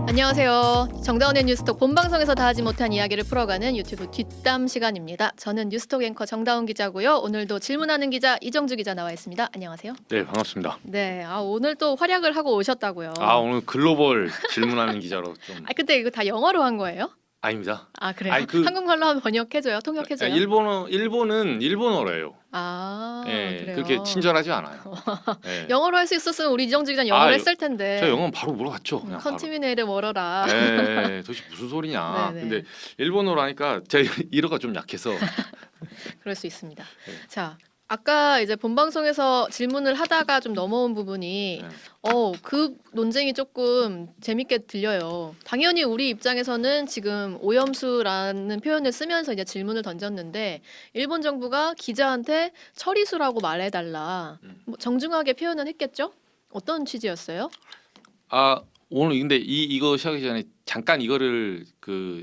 안녕하세요. 정다운의 뉴스톡 본방송에서 다 하지 못한 이야기를 풀어가는 유튜브 뒷담 시간입니다. 저는 뉴스톡 앵커 정다운 기자고요. 오늘도 질문하는 기자 이정주 기자 나와 있습니다. 안녕하세요. 네, 반갑습니다. 네, 오늘 또 활약을 하고 오셨다고요. 오늘 글로벌 질문하는 기자로 좀 근데 이거 다 영어로 한 거예요? 아닙니다. 그래요? 아니, 한국말로 하면 번역해줘요? 통역해줘요? 일본은 일본어래요. 그래요? 그렇게 친절하지 않아요. 네. 영어로 할 수 있었으면 우리 이정주 기자는 영어로 아, 했을 텐데. 저 영어는 바로 물어봤죠. 그냥 바로. 컨티미네를 멀어라. 도대체 무슨 소리냐. 네네. 근데 일본어로 하니까 제 일어가 좀 약해서. 그럴 수 있습니다. 네. 자, 아까 이제 본방송에서 질문을 하다가 좀 넘어온 부분이 네. 그 논쟁이 조금 재밌게 들려요. 당연히 우리 입장에서는 지금 오염수라는 표현을 쓰면서 이제 질문을 던졌는데 일본 정부가 기자한테 처리수라고 말해달라. 뭐 정중하게 표현은 했겠죠? 어떤 취지였어요? 오늘 근데 이거 시작하기 전에 잠깐 이거를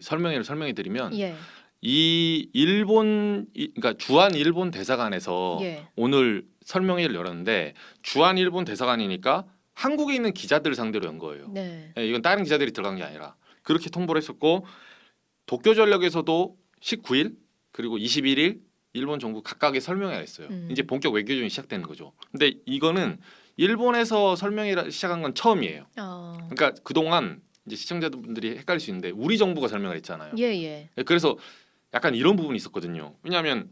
설명해 드리면 예, 이 그러니까 주한 일본 대사관에서 예, 오늘 설명회를 열었는데 주한 일본 대사관이니까 한국에 있는 기자들을 상대로 연 거예요. 네, 이건 다른 기자들이 들어간 게 아니라 그렇게 통보를 했었고 도쿄전력에서도 19일 그리고 21일 일본 정부 각각의 설명회가 있어요. 이제 본격 외교전이 시작되는 거죠. 근데 이거는 일본에서 설명회를 시작한 건 처음이에요. 그러니까 그동안 이제 시청자분들이 헷갈릴 수 있는데 우리 정부가 설명을 했잖아요. 예. 그래서 약간 이런 부분이 있었거든요. 왜냐하면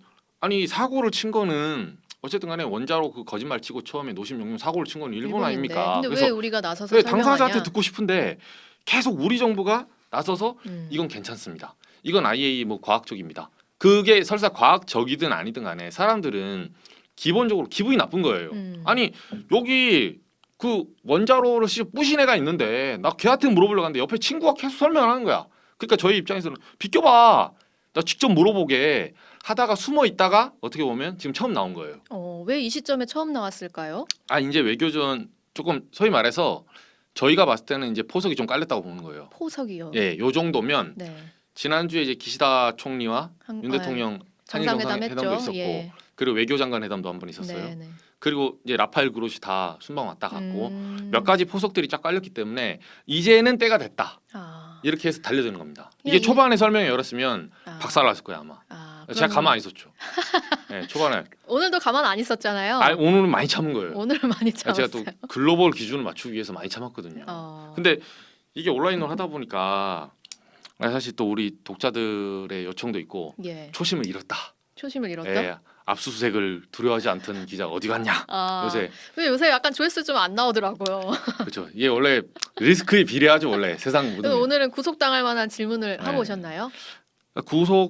사고를 친 거는 어쨌든 간에 원자로 거짓말 치고 처음에 노심 용융 사고를 친 거는 일본 일본인데. 아닙니까? 근데 그래서 왜 우리가 나서서 왜 설명하냐? 당사자한테 듣고 싶은데 계속 우리 정부가 나서서 이건 괜찮습니다. 이건 IAEA 뭐 과학적입니다. 그게 설사 과학적이든 아니든 간에 사람들은 기본적으로 기분이 나쁜 거예요. 아니 여기 그 원자로를 부신 애가 있는데 나 걔한테 물어보려고 하는데 옆에 친구가 계속 설명을 하는 거야. 그러니까 저희 입장에서는 비켜봐. 나 직접 물어보게 하다가 숨어 있다가 어떻게 보면 지금 처음 나온 거예요. 왜 이 시점에 처음 나왔을까요? 이제 외교전 조금 소위 말해서 저희가 봤을 때는 이제 포석이 좀 깔렸다고 보는 거예요. 포석이요. 예, 요 정도면 네. 지난주에 이제 기시다 총리와 윤 대통령 한일 정상회담 정상회담도 했죠. 있었고 예. 그리고 외교장관 회담도 한 번 있었어요. 네. 그리고 이제 라파엘 그롯이 다 순방 왔다 갔고 음. 몇 가지 포석들이 쫙 깔렸기 때문에 이제는 때가 됐다. 이렇게 해서 달려드는 겁니다. 이게 초반에 설명이 열었으면 박살났을 거예요 아마. 제가 가만 안 있었죠. 네, 초반에. 오늘도 가만 안 있었잖아요. 오늘은 많이 참은 거예요. 오늘은 많이 참았어요. 제가 또 글로벌 기준을 맞추기 위해서 많이 참았거든요. 근데 이게 온라인으로 하다 보니까 사실 또 우리 독자들의 요청도 있고 예. 초심을 잃었다. 초심을 잃었다. 예, 압수수색을 두려워하지 않던 기자가 어디 갔냐. 요새. 근데 요새 약간 조회수 좀 안 나오더라고요. 그렇죠. 이게 원래 리스크에 비례하죠 원래 세상 모든. 오늘은 구속당할 만한 질문을 하고 오셨나요?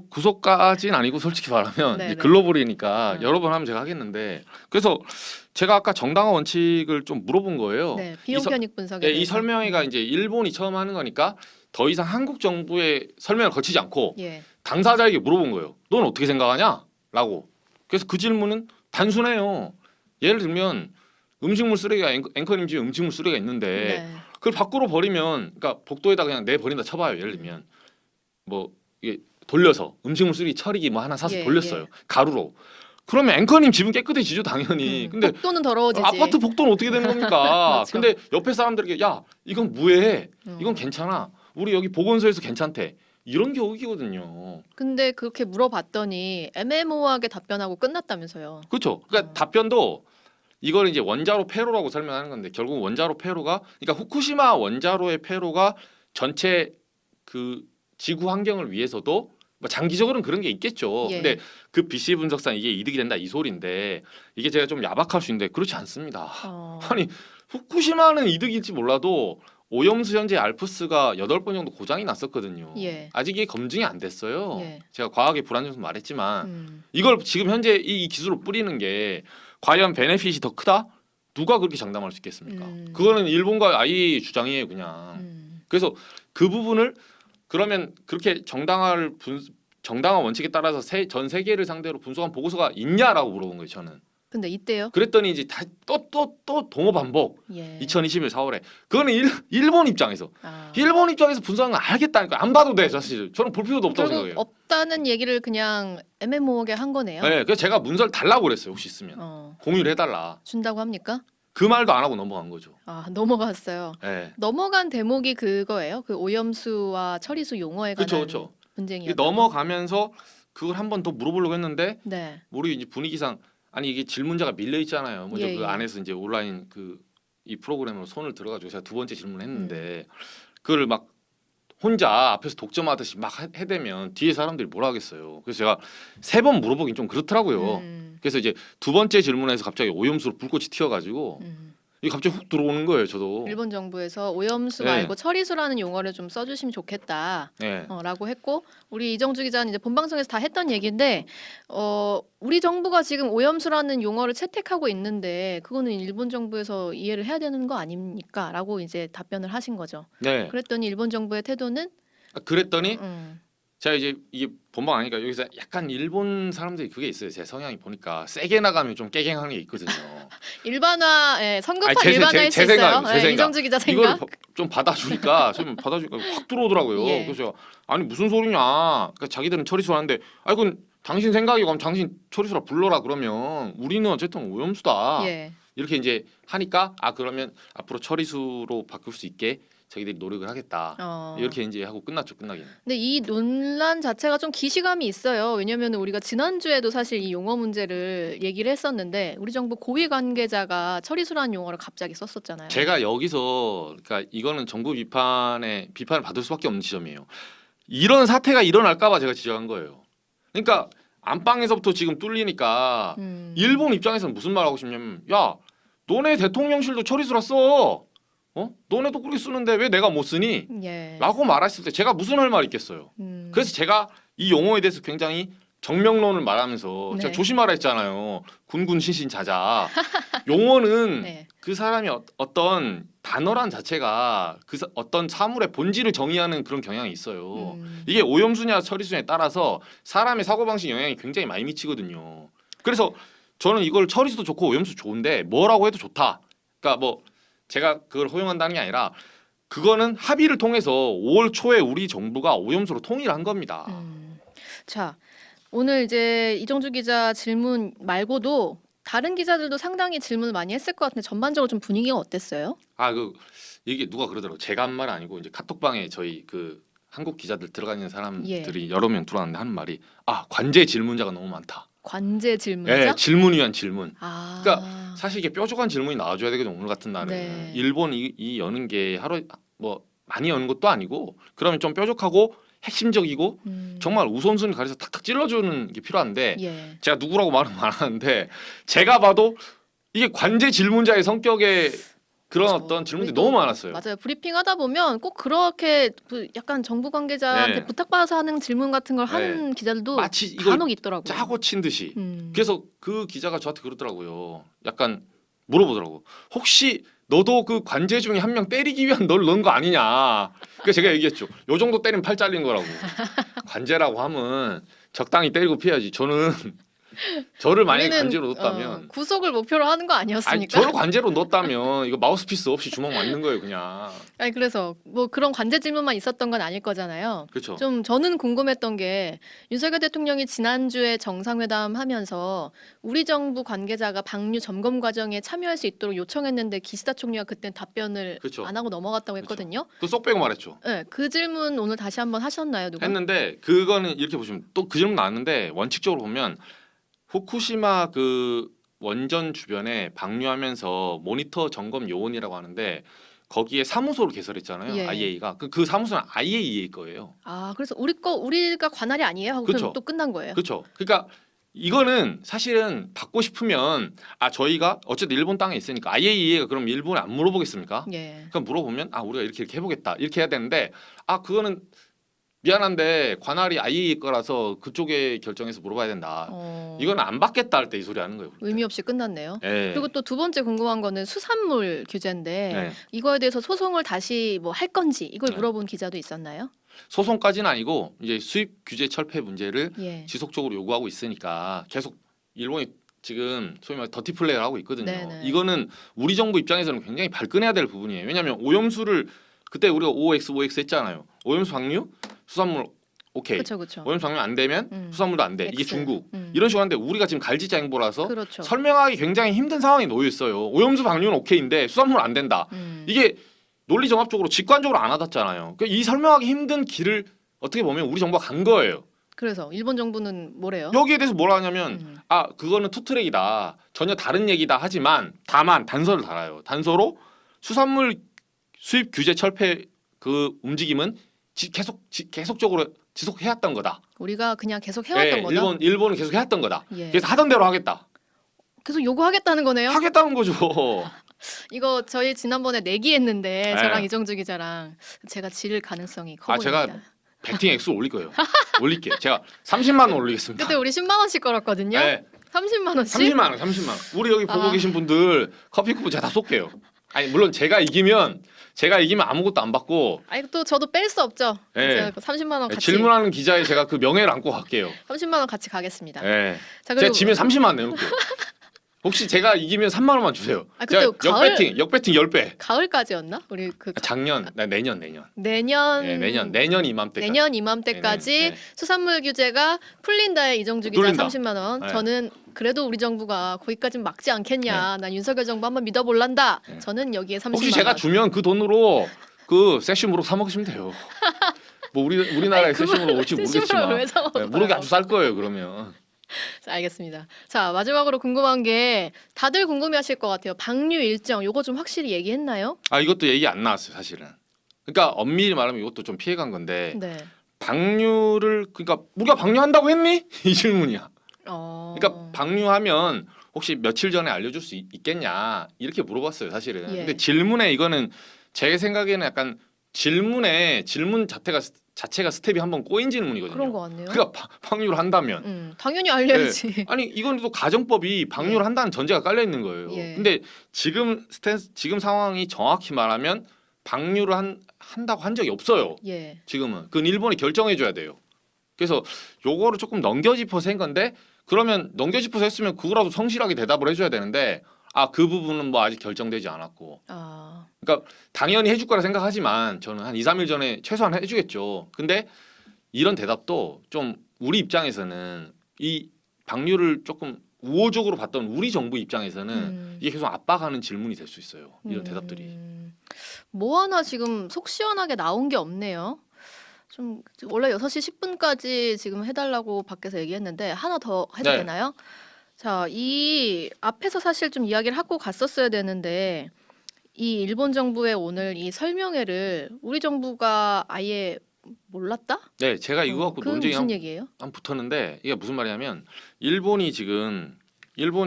구속까지는 아니고 솔직히 말하면 이제 글로벌이니까 여러 번 하면 제가 하겠는데 그래서 제가 아까 정당화 원칙을 좀 물어본 거예요. 네, 비용 편익 분석에 이 설명회가 이제 일본이 처음 하는 거니까 더 이상 한국 정부의 설명을 거치지 않고 당사자에게 물어본 거예요. 넌 어떻게 생각하냐? 라고. 그래서 그 질문은 단순해요. 예를 들면 음식물 쓰레기가 앵커님 집에 음식물 쓰레기가 있는데 그걸 밖으로 버리면 그러니까 복도에다 그냥 내버린다 쳐봐요. 예를 들면 뭐 이게 돌려서 음식물 쓰레기 처리기 뭐 하나 사서 돌렸어요. 가루로. 그러면 앵커님 집은 깨끗해지죠 당연히. 근데 복도는 더러워지지. 아파트 복도는 어떻게 되는 겁니까? 그렇죠. 근데 옆에 사람들에게 야 이건 무해해. 이건 괜찮아. 우리 여기 보건소에서 괜찮대. 이런 게 오기거든요. 근데 그렇게 물어봤더니 애매모호하게 답변하고 끝났다면서요. 그렇죠. 그러니까 답변도 이걸 이제 원자로 폐로라고 설명하는 건데 결국 원자로 폐로가 그러니까 후쿠시마 원자로의 폐로가 전체 그 지구 환경을 위해서도 뭐 장기적으로는 그런 게 있겠죠. 근데 그 BC 분석상 이게 이득이 된다 이 소리인데 이게 제가 좀 야박할 수 있는데 그렇지 않습니다. 아니 후쿠시마는 이득일지 몰라도 오염수 현재 알프스가 8번 정도 고장이 났었거든요. 아직 이게 검증이 안 됐어요. 제가 과학의 불안정성 말했지만 이걸 지금 현재 이 기술을 뿌리는 게 과연 베네핏이 더 크다? 누가 그렇게 장담할 수 있겠습니까? 그거는 일본과 IAEA 주장이에요 그냥. 그래서 그 부분을 그러면 그렇게 정당화 원칙에 따라서 전 세계를 상대로 분석한 보고서가 있냐라고 물어본 거예요 저는. 근데 이때요? 그랬더니 이제 또 동호 반복. 2021 4월에 그거는 일본 입장에서 일본 입장에서 분석은 알겠다니까 안 봐도 돼 사실. 저는 볼 필요도 없다고 결국 생각해요. 없다는 얘기를 그냥 애매모호하게 한 거네요. 네, 그래서 제가 문서를 달라고 그랬어요. 혹시 있으면 공유를 해달라. 준다고 합니까? 그 말도 안 하고 넘어간 거죠. 아, 넘어갔어요. 예. 넘어간 대목이 그거예요. 그 오염수와 처리수 용어에 관한 그렇죠, 그렇죠. 분쟁이었던 넘어가면서 그걸 한 번 더 물어보려고 했는데 네. 우리 이제 분위기상 아니 이게 질문자가 밀려 있잖아요. 먼저 예, 그 예. 안에서 이제 온라인 그 이 프로그램으로 손을 들어가지고 제가 두 번째 질문을 음. 했는데 그걸 막 혼자 앞에서 독점하듯이 막 해대면 뒤에 사람들이 뭐라 하겠어요. 그래서 제가 세 번 물어보긴 좀 그렇더라고요. 그래서 이제 두 번째 질문에서 갑자기 오염수로 불꽃이 튀어가지고 이게 갑자기 훅 들어오는 거예요. 저도. 일본 정부에서 오염수 네. 말고 처리수라는 용어를 좀 써주시면 좋겠다. 네. 라고 했고 우리 이정주 기자는 이제 본방송에서 다 했던 얘기인데 우리 정부가 지금 오염수라는 용어를 채택하고 있는데 그거는 일본 정부에서 이해를 해야 되는 거 아닙니까?라고 이제 답변을 하신 거죠. 네. 그랬더니 일본 정부의 태도는 그랬더니 제가 이제 이게 본방 아니까 여기서 약간 일본 사람들이 그게 있어요. 제 성향이 보니까 세게 나가면 좀 깨갱하는 게 있거든요. 일반화, 성급한 아니, 일반화일 수 제 있어요. 생각, 제 생각. 이정주 기자 이걸 생각. 좀 받아주니까 확 들어오더라고요. 예. 그래서 제가, 아니 무슨 소리냐? 그러니까 자기들은 처리수 하는데, 아니 그건 당신 생각이고 그럼 당신 처리수라 불러라 그러면 우리는 어쨌든 오염수다. 예. 이렇게 이제 하니까 그러면 앞으로 처리수로 바꿀 수 있게 자기들이 노력을 하겠다. 이렇게 이제 하고 끝났죠. 끝나긴. 근데 이 논란 자체가 좀 기시감이 있어요. 왜냐하면 우리가 지난주에도 사실 이 용어 문제를 얘기를 했었는데 우리 정부 고위 관계자가 처리수라는 용어를 갑자기 썼었잖아요. 제가 여기서 그러니까 이거는 정부 비판을 받을 수밖에 없는 지점이에요. 이런 사태가 일어날까봐 제가 지적한 거예요. 그러니까 안방에서부터 지금 뚫리니까 일본 입장에서는 무슨 말 하고 싶냐면, 야, 너네 대통령실도 처리수라 써. 너네도 그렇게 쓰는데 왜 내가 못 쓰니? 예. 라고 말했을 때 제가 무슨 할 말이 있겠어요. 그래서 제가 이 용어에 대해서 굉장히 정명론을 말하면서 네. 제가 조심하라 했잖아요. 군군 신신 자자. 용어는 네. 그 사람이 어떤 단어란 자체가 어떤 사물의 본질을 정의하는 그런 경향이 있어요. 이게 오염수냐 처리수냐에 따라서 사람의 사고방식 영향이 굉장히 많이 미치거든요. 그래서 저는 이걸 처리수도 좋고 오염수 좋은데 뭐라고 해도 좋다. 그러니까 뭐 제가 그걸 허용한다는 게 아니라 그거는 합의를 통해서 5월 초에 우리 정부가 오염수로 통일한 겁니다. 자, 오늘 이제 이정주 기자 질문 말고도 다른 기자들도 상당히 질문을 많이 했을 것 같은데 전반적으로 좀 분위기가 어땠어요? 이게 누가 그러더라고. 제가 한 말 아니고 이제 카톡방에 저희 그 한국 기자들 들어가 있는 사람들이 여러 명 들어왔는데 하는 말이 관제 질문자가 너무 많다. 관제 질문이죠? 네, 질문 위한 질문. 아. 그러니까 사실 이게 뾰족한 질문이 나와줘야 되거든. 오늘 같은 날은 네. 일본 이 여는 게 하루 뭐 많이 여는 것도 아니고 그러면 좀 뾰족하고 핵심적이고 정말 우선순위를 가려서 탁탁 찔러주는 게 필요한데 예. 제가 누구라고 말은 안 하는데 제가 봐도 이게 관제 질문자의 성격의 그런 그렇죠. 어떤 질문들이 우리 또 너무 많았어요. 맞아요. 브리핑 하다 보면 꼭 그렇게 약간 정부 관계자한테 네. 부탁받아서 하는 질문 같은 걸 하는 기자들도 마치 이걸 간혹 있더라고요. 짜고 친 듯이. 음. 그래서 그 기자가 저한테 그러더라고요. 약간 물어보더라고. 혹시 너도 그 관제 중에 한 명 때리기 위한 널 넣은 거 아니냐. 그래서 제가 얘기했죠. 요 정도 때리면 팔 잘린 거라고. 관제라고 하면 적당히 때리고 피해야지. 저를 만약에 우리는, 관제로 넣었다면 구속을 목표로 하는 거 아니 아니었습니까? 저를 관제로 넣었다면 이거 마우스피스 없이 주먹 맞는 거예요 그냥. 아니 그래서 뭐 그런 관제 질문만 있었던 건 아닐 거잖아요. 그렇죠. 좀 저는 궁금했던 게 윤석열 대통령이 지난주에 정상회담 하면서 우리 정부 관계자가 방류 점검 과정에 참여할 수 있도록 요청했는데 기시다 총리가 그때 답변을 그쵸. 안 하고 넘어갔다고 했거든요. 또 쏙 빼고 말했죠. 네, 그 질문 오늘 다시 한번 하셨나요, 누가? 했는데 그거는 이렇게 보시면 또 그 질문 나왔는데 원칙적으로 보면 후쿠시마 그 원전 주변에 방류하면서 모니터 점검 요원이라고 하는데 거기에 사무소를 개설했잖아요. 예. IAEA가 그 사무소는 IAEA 거예요. 아 그래서 우리가 관할이 아니에요 하고 그쵸. 그럼 또 끝난 거예요. 그렇죠. 그러니까 이거는 사실은 받고 싶으면 저희가 어쨌든 일본 땅에 있으니까 IAEA가 그럼 일본에 안 물어보겠습니까? 예. 그럼 물어보면 우리가 이렇게 해보겠다 이렇게 해야 되는데 그거는 미안한데 관할이 IAEA 거라서 그쪽에 결정해서 물어봐야 된다. 이건 안 받겠다 할 때 이 소리 하는 거예요. 의미 없이 끝났네요. 예. 그리고 또 두 번째 궁금한 거는 수산물 규제인데 네. 이거에 대해서 소송을 다시 뭐 할 건지 이걸 네. 물어본 기자도 있었나요? 소송까지는 아니고 이제 수입 규제 철폐 문제를 예. 지속적으로 요구하고 있으니까 계속 일본이 지금 소위 말해 더티 플레이를 하고 있거든요. 네네. 이거는 우리 정부 입장에서는 굉장히 발끈해야 될 부분이에요. 왜냐하면 오염수를 그때 우리가 OX 했잖아요. 오염수 방류 수산물 오케이. 그렇죠, 그렇죠. 오염수 방류 안 되면 수산물도 안 돼. 이게 X. 중국. 이런 식으로 하는데 우리가 지금 갈지자 행보라서 그렇죠. 설명하기 굉장히 힘든 상황에 놓여 있어요. 오염수 방류는 오케이인데 수산물 안 된다. 이게 논리 정합적으로 직관적으로 안 와닿잖아요. 그러니까 이 설명하기 힘든 길을 어떻게 보면 우리 정부가 간 거예요. 그래서 일본 정부는 뭐래요? 여기에 대해서 뭐라 하냐면 아 그거는 투트랙이다. 전혀 다른 얘기다 하지만 다만 단서를 달아요. 단서로 수산물 수입 규제 철폐 그 움직임은 계속적으로 지속해왔던 거다. 우리가 그냥 계속 해왔던 거다. 일본은 계속 해왔던 거다. 예. 그래서 하던 대로 하겠다. 계속 요구하겠다는 거네요. 하겠다는 거죠. 이거 저희 지난번에 내기했는데 네. 저랑 이정주 기자랑 제가 질 가능성이 커 아, 보입니다. 제가 배팅 액수 올릴 거예요. 올릴게요. 제가 30만 원 올리겠습니다. 그때 우리 10만 원씩 걸었거든요. 네, 30만 원씩. 30만 원, 30만 원. 우리 여기 보고 아. 계신 분들 커피 쿠폰 제가 다 쏠게요. 아니 물론 제가 이기면 아무것도 안 받고 아니 또 저도 뺄 수 없죠. 네. 제가 30만 원 같이 질문하는 기자의 제가 그 명예를 안고 갈게요. 30만 원 같이 가겠습니다. 네. 자 제가 그리고 지면 30만 원 내놓을게요. 혹시 제가 이기면 3만 원만 주세요. 아, 제가 그때 가을- 역배팅 10배. 가을까지였나? 우리 그 작년, 내년. 내년 내년 이맘때까지. 내년 이맘때까지 네. 수산물 규제가 풀린다에 이정주 기자 뚫린다. 30만 원. 네. 저는 그래도 우리 정부가 거기까지는 막지 않겠냐. 난 윤석열 정부 한번 믿어볼란다. 네. 저는 여기에 30만 혹시 제가 원. 주면 그 돈으로 그 섹시무로 사 먹으시면 돼요. 뭐 우리나라에 아니, 섹시무로 올지 섹시무로 모르겠지만 왜 사 먹어요? 무르게 아주 쌀 거예요. 그러면. 자, 알겠습니다. 자, 마지막으로 궁금한 게 다들 궁금해하실 것 같아요. 방류 일정 요거 좀 확실히 얘기했나요? 아 이것도 얘기 안 나왔어요. 사실은. 그러니까 엄밀히 말하면 이것도 좀 피해간 건데 네. 방류를 그러니까 우리가 방류한다고 했니? 이 질문이야. 그러니까 방류하면 혹시 며칠 전에 알려줄 수 있겠냐 이렇게 물어봤어요. 사실은. 예. 근데 질문에 이거는 제 생각에는 약간 질문 자체가 스텝이 한번 꼬인 질문이거든요. 그런 것 같네요. 그러니까 방류를 한다면 당연히 알려야지. 아니 이건 또 가정법이 방류를 한다는 전제가 깔려 있는 거예요. 예. 근데 지금 상황이 정확히 말하면 방류를 한다고 한 적이 없어요. 예. 지금은 그건 일본이 결정해 줘야 돼요. 그래서 요거를 조금 넘겨짚어서 한 건데 그러면 넘겨짚어서 했으면 그거라도 성실하게 대답을 해줘야 되는데 아 그 부분은 뭐 아직 결정되지 않았고 아, 그러니까 당연히 해줄 거라 생각하지만 저는 한 2, 3일 전에 최소한 해주겠죠. 근데 이런 대답도 좀 우리 입장에서는 이 방류를 조금 우호적으로 봤던 우리 정부 입장에서는 이게 계속 압박하는 질문이 될 수 있어요. 이런 대답들이. 뭐 하나 지금 속 시원하게 나온 게 없네요. 좀 원래 6시 10분까지 지금 해달라고 밖에서 얘기했는데 하나 더 해도 네. 되나요? 자, 이 앞에서 사실 좀 이야기를 하고 갔었어야 되는데 이 일본 정부의 오늘 이 설명회를 우리 정부가 아예 몰랐다? 네, 제가 이거 갖고 그 논쟁이 무슨 얘기예요? 한 붙었는데 이게 무슨 말이냐면 일본이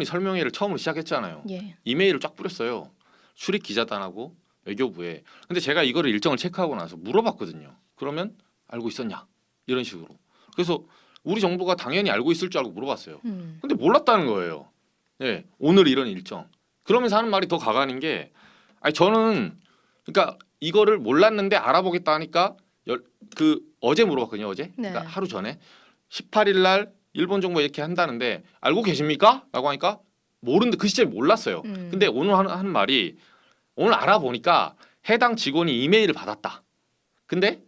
설명회를 처음으로 시작했잖아요. 예. 이메일을 쫙 뿌렸어요. 출입 기자단하고 외교부에. 근데 제가 이거를 일정을 체크하고 나서 물어봤거든요. 그러면 알고 있었냐? 이런 식으로. 그래서 우리 정부가 당연히 알고 있을 줄 알고 물어봤어요. 근데 몰랐다는 거예요. 예, 오늘 이런 일정. 그러면서 하는 말이 더 가관인 게, 아니 저는 그러니까 이거를 몰랐는데 알아보겠다 하니까 어제 물어봤거든요. 어제. 네. 그러니까 하루 전에 18일 날 일본 정부 이렇게 한다는데 알고 계십니까?라고 하니까 모르는데 그 시점에 몰랐어요. 근데 오늘 하는 말이 오늘 알아보니까 해당 직원이 이메일을 받았다. 근데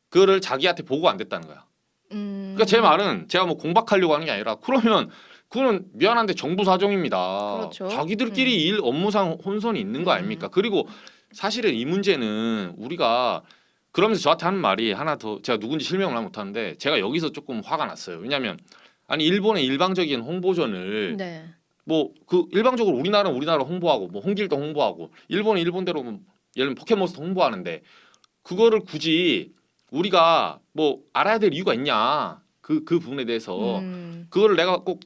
그거를 자기한테 보고 안 됐다는 거야. 그러니까 제 말은 제가 뭐 공박하려고 하는 게 아니라 그러면 그거는 미안한데 정부 사정입니다. 그렇죠. 자기들끼리 일 업무상 혼선이 있는 거 아닙니까? 그리고 사실은 이 문제는 우리가 그러면서 저한테 하는 말이 하나 더 제가 누군지 실명을 못 하는데 제가 여기서 조금 화가 났어요. 왜냐하면 아니 일본의 일방적인 홍보전을 네. 뭐 그 일방적으로 우리나라는 우리나라 홍보하고 뭐 홍길동 홍보하고 일본은 일본대로 뭐 예를 들면 포켓몬스터 홍보하는데 그거를 굳이 우리가 뭐 알아야 될 이유가 있냐 그 부분에 대해서 그거를 내가 꼭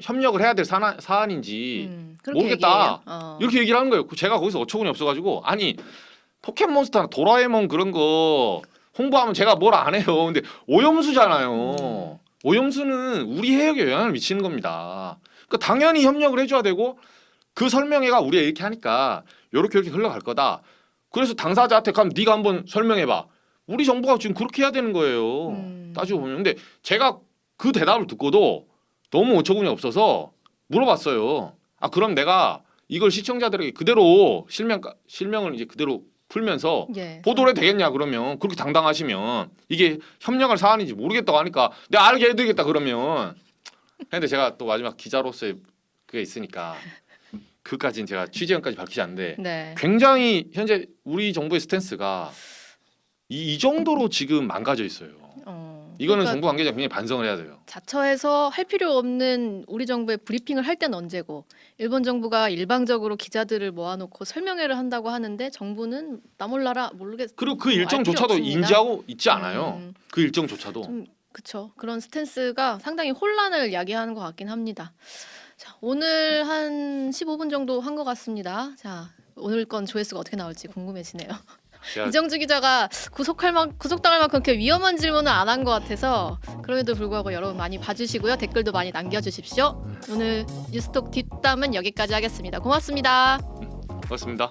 협력을 해야 될 사안인지 그렇게 모르겠다 얘기해요. 이렇게 얘기를 하는 거예요. 제가 거기서 어처구니 없어가지고 아니 포켓몬스터나 도라에몽 그런 거 홍보하면 제가 뭘 안 해요. 근데 오염수잖아요. 오염수는 우리 해역에 영향을 미치는 겁니다. 그러니까 당연히 협력을 해줘야 되고 그 설명회가 우리가 이렇게 하니까 이렇게 흘러갈 거다. 그래서 당사자한테 가면 네가 한번 설명해봐. 우리 정부가 지금 그렇게 해야 되는 거예요. 따지고 보면. 근데 제가 그 대답을 듣고도 너무 어처구니 없어서 물어봤어요. 아 그럼 내가 이걸 시청자들에게 그대로 실명을 이제 그대로 풀면서 예. 보도를 해도 되겠냐 그러면 그렇게 당당하시면 이게 협력할 사안인지 모르겠다고 하니까 내가 알게 해드리겠다 그러면 근데 제가 또 마지막 기자로서의 그게 있으니까 그까지는 제가 취재원까지 밝히지 않는데 네. 굉장히 현재 우리 정부의 스탠스가 이 정도로 지금 망가져 있어요. 이거는 그러니까 정부 관계자 굉장히 반성을 해야 돼요. 자처해서 할 필요 없는 우리 정부의 브리핑을 할 때는 언제고 일본 정부가 일방적으로 기자들을 모아놓고 설명회를 한다고 하는데 정부는 나 몰라라 모르겠. 그리고 그 알 필요 일정조차도 없습니다. 인지하고 있지 않아요. 음. 그 일정조차도. 좀 그쵸. 그런 스탠스가 상당히 혼란을 야기하는 것 같긴 합니다. 자, 오늘 한 15분 정도 한 것 같습니다. 자, 오늘 건 조회수가 어떻게 나올지 궁금해지네요. 제가 이정주 기자가 구속당할 만큼 그렇게 위험한 질문을 안 한 것 같아서 그럼에도 불구하고 여러분 많이 봐주시고요. 댓글도 많이 남겨주십시오. 오늘 뉴스톡 뒷담은 여기까지 하겠습니다. 고맙습니다. 고맙습니다.